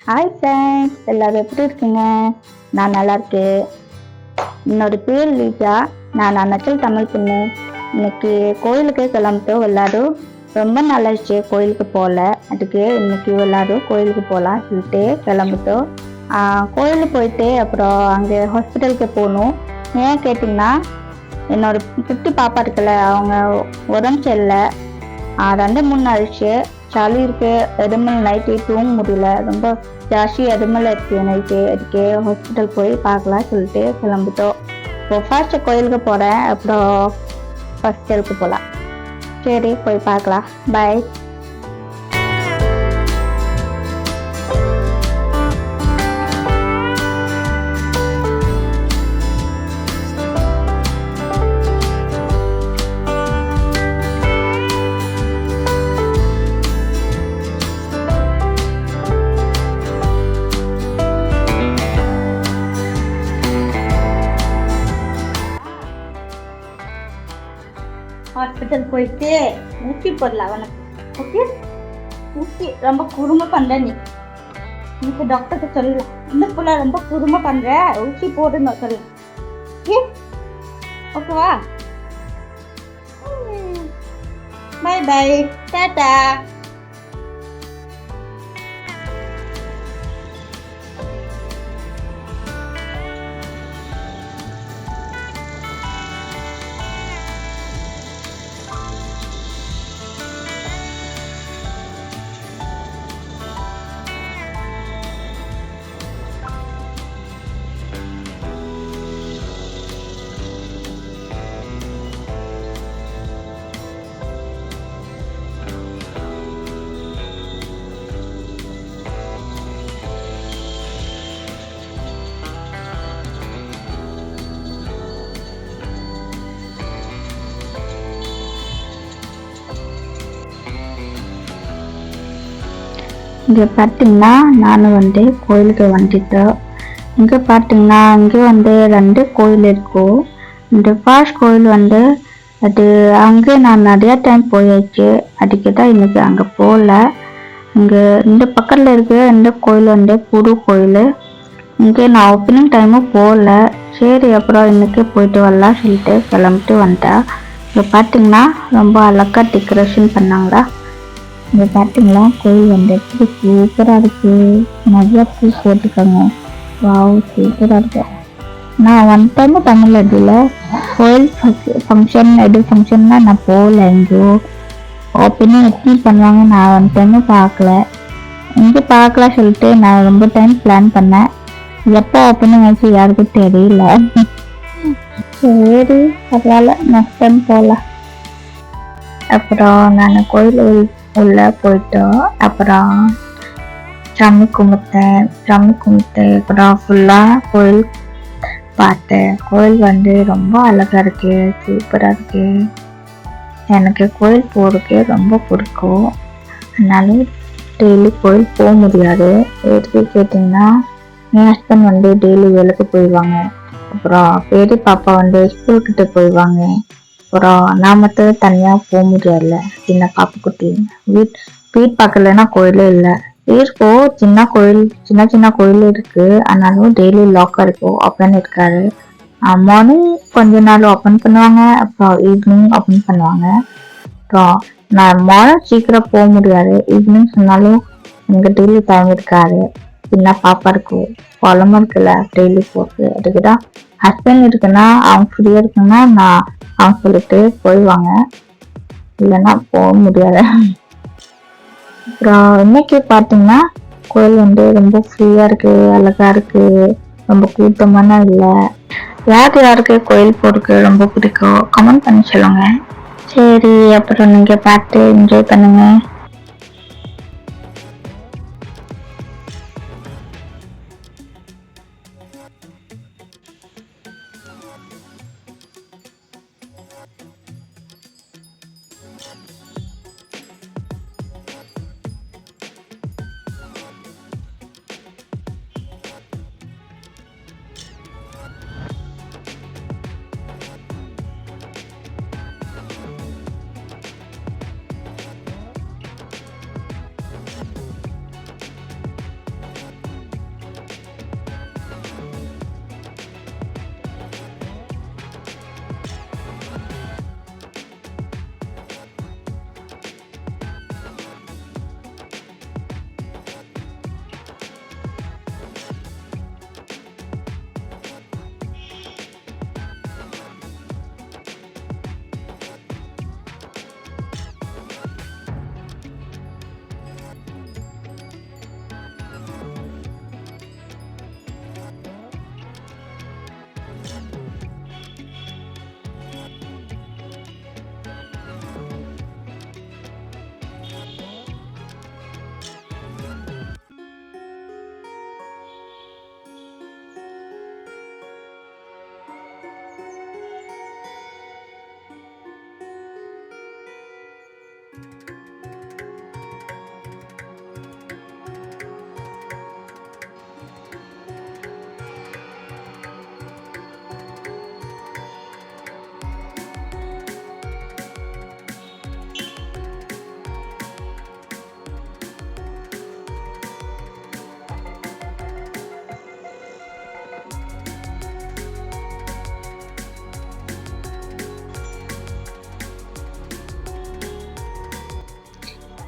Hi friends, எல்லாரும் எப்படி இருக்கீங்க? நான் நல்லா இருக்கேன். என்னோட பேர் லீஜா. நான் அனச்சல் தமிழ் பொண்ணு. இன்னைக்கு கோயிலுக்கு கிளம்பிட்டோம் எல்லாரும். ரொம்ப நாளாச்சு கோயிலுக்கு போகல. அதுக்கு இன்னைக்கு எல்லாரும் கோயிலுக்கு போகலாம் சொல்லிட்டு கிளம்பிட்டோம். கோயிலுக்கு போயிட்டு அப்புறம் அங்கே ஹாஸ்பிட்டலுக்கு போகணும். ஏன் கேட்டிங்கன்னா, என்னோட குட்டி பாப்பா இருக்குல்ல, அவங்க உடம்பு சரியில்லை. 2-3 நாளாச்சு. சளி இருக்கு, எதுமல் நைட்டு தூங்க முடியல, ரொம்ப ஜாஸ்தி எதுமல் இருக்கு நைட்டு. அதுக்கு ஹாஸ்பிட்டல் போய் பார்க்கலாம் சொல்லிட்டு கிளம்பிட்டோம். இப்போ ஃபர்ஸ்ட் கோயிலுக்கு போகிறேன், அப்புறம் ஹாஸ்பிட்டலுக்கு போகலாம். சரி, போய் பார்க்கலாம். பாய். ஹாஸ்பிட்டல் போயிட்டு ஊசி போடலாம் அவனுக்கு. ஓகே, ஊசி ரொம்ப குறும்பு பண்ற நீ. இன்னைக்கு டாக்டருக்கு சொல்லலாம், இந்த புள்ள ரொம்ப குறும்பு பண்ற, ஊசி போடுன்னு சொல்லு. ஓகே, ஓகேவா? Bye bye, tata. இங்கே பார்த்தீங்கன்னா நான் கோயிலுக்கு வந்துட்டோம். இங்கே பார்த்தீங்கன்னா இங்கே 2 கோயில் இருக்கும். இந்த ஃபர்ஸ்ட் கோயில் அது அங்கே நான் நிறையா டைம் போயாச்சு. அதுக்கு தான் இன்னைக்கு அங்கே போகல. இங்கே இந்த பக்கத்தில் இருக்க இந்த கோயில் புது கோயில். இங்கே நான் ஓப்பனிங் டைமும் போகல. சரி, அப்புறம் இன்னைக்கு போயிட்டு வரலாம் சொல்லிட்டு கிளம்பிட்டு வந்துட்டேன். இங்கே பார்த்தீங்கன்னா ரொம்ப அழகாக டெக்கரேஷன் பண்ணாங்களா. இங்கே பார்த்தீங்களா, கோயில் எப்படி சூப்பராக இருக்கு. நிறையா பூ போட்டுருக்காங்க. வாவ், சூப்பராக இருக்கு. நான் 1 டைம் தமிழ் இதில் கோயில் ஃபங்க்ஷன்னா நான் போகல. எங்கேயோ ஓப்பனிங் எப்படி பண்ணுவாங்க நான் 1 டைம் பார்க்கல. இங்கே பார்க்கலாம் சொல்லிட்டு நான் ரொம்ப டைம் பிளான் பண்ணேன். எப்போ ஓப்பனிங் ஆச்சு யாருக்கும் தெரியல. சரி, பரவாயில்ல, நெக்ஸ்ட் டைம் போகலாம். அப்புறம் நான் கோயில் உள்ள போயிட்டோம். அப்புறம் சாமி கும்பிட்டேன். அப்புறம் ஃபுல்லாக கோயில் பார்த்தேன். கோயில் ரொம்ப அழகா இருக்கு, சூப்பரா இருக்கு. எனக்கு கோயில் போறதுக்கு ரொம்ப பிடிக்கும். அதனால டெய்லி கோயில் போக முடியாது. எதுக்கு கேட்டிங்கன்னா, என் ஹஸ்பண்ட் டெய்லி வேலைக்கு போயிடுவாங்க. அப்புறம் பெரிய பாப்பா ஸ்கூல்கிட்ட போயிடுவாங்க. அப்புறம் நான் மட்டும் தனியாக போக முடியாதுல்ல, சின்ன பாப்பு குட்டி. வீட் பார்க்கலன்னா கோயிலே இல்லை. இருக்கும் சின்ன கோயில் இருக்கு. ஆனாலும் டெய்லி லாக்காக இருக்கும், ஓப்பன் இருக்காது. மார்னிங் கொஞ்ச நாள் ஓப்பன் பண்ணுவாங்க, அப்புறம் ஈவினிங் ஓப்பன் பண்ணுவாங்க. அப்புறம் நான் மார்னிங் சீக்கிரம் போக முடியாது. ஈவினிங் சொன்னாலும் எனக்கு டெய்லி டைம் இருக்காது. சின்ன பாப்பா இருக்கும், குழம்பு இருக்குல்ல, டெய்லி போக்கு. அதுக்குதான் ஹஸ்பண்ட் இருக்குன்னா, அவங்க ஃப்ரீயா இருக்குன்னா நான் அவங்க சொல்லிட்டு போயிடுவாங்க, இல்லைன்னா போக முடியாது. அப்புறம் இன்னைக்கு பார்த்தீங்கன்னா கோயில் ரொம்ப ஃப்ரீயா இருக்கு, அழகா இருக்கு, ரொம்ப கூட்டமான இல்லை. யாருக்கு கோயில் போறதுக்கு ரொம்ப பிடிக்கும் கமெண்ட் பண்ணி சொல்லுங்க. சரி, அப்புறம் நீங்க பார்த்து என்ஜாய் பண்ணுங்க.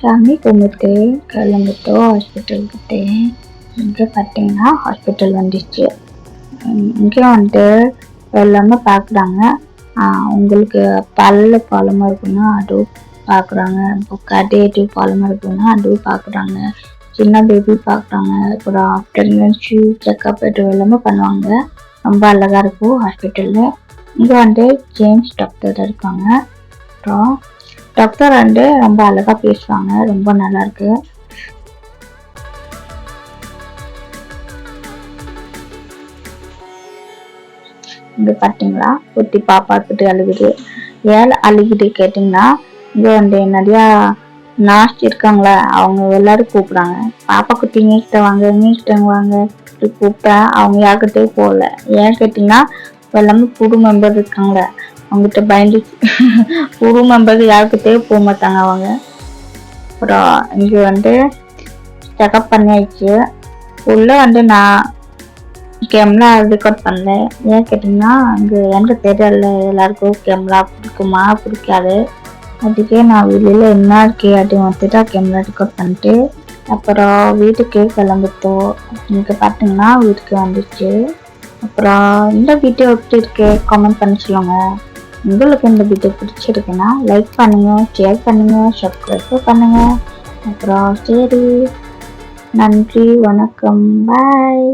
சாமி கும்பிட்டு கிளம்பிட்டோம் ஹாஸ்பிட்டல்கிட்ட. இங்கே பார்த்தீங்கன்னா ஹாஸ்பிட்டல் வந்துச்சு. இங்கே வந்துட்டு எல்லாமே பார்க்குறாங்க. உங்களுக்கு பல்ல ப்ராப்ளமாக இருக்குன்னா அதுவும் பார்க்குறாங்க. இப்போ கடையேட்டு ப்ராப்ளமாக இருக்குன்னா அதுவும் பார்க்குறாங்க. சின்ன பேபி பார்க்குறாங்க. அப்புறம் ப்ரெக்னன்சி செக்அப் இது எல்லாமே பண்ணுவாங்க. ரொம்ப அழகாக இருக்கும் ஹாஸ்பிட்டலில். இங்கே வந்து ஜேம்ஸ் டாக்டர் இருக்காங்க. அப்புறம் டாக்டர் வந்து ரொம்ப அழகாக பேசுவாங்க. ரொம்ப நல்லாயிருக்கு. இங்கே பார்த்தீங்களா குட்டி பாப்பா கிட்ட அழுகுது. ஏன் அழுகுது கேட்டிங்கன்னா, இங்கே வந்து நிறையா நர்ஸ் இருக்காங்களே அவங்க எல்லாரும் கூப்பிட்றாங்க. பாப்பா குட்டி நீக்கிட்ட வாங்க நீக்கிட்ட வாங்க இப்படி கூப்பிட்டா அவங்க யார்கிட்டயும் போகல. ஏன் கேட்டிங்கன்னா எல்லாமே புது மெம்பர் இருக்காங்களே அவங்ககிட்ட பயந்து புது மெம்பர் யாருக்கிட்டயும் போக மாட்டாங்க அவங்க. அப்புறம் இங்கே வந்து செக்அப் பண்ணியாச்சு. உள்ள வந்து நான் கேமரா ரெக்கார்ட் பண்ணல. ஏன் கேட்டிங்கன்னா அங்கே எனக்கு தெரியல எல்லாருக்கும் கேமரா பிடிக்குமா பிடிக்காது. அதுக்கே நான் வெளியில் என்ன இருக்கே அப்படின்னு வந்துட்டு கேமரா ரெக்கார்ட் பண்ணிட்டு அப்புறம் வீட்டுக்கு கிளம்பிட்டோம். இங்கே பார்த்தீங்கன்னா வீட்டுக்கு வந்துச்சு. அப்புறம் இந்த வீடியோ எப்படி இருக்கு கமெண்ட் பண்ணி சொல்லுங்க. உங்களுக்கு இந்த வீடியோ பிடிச்சிருக்குன்னா லைக் பண்ணுங்க, ஷேர் பண்ணுங்க, சப்ஸ்கிரைப் பண்ணுங்க. அப்புறம் சரி, நன்றி, வணக்கம், பாய்.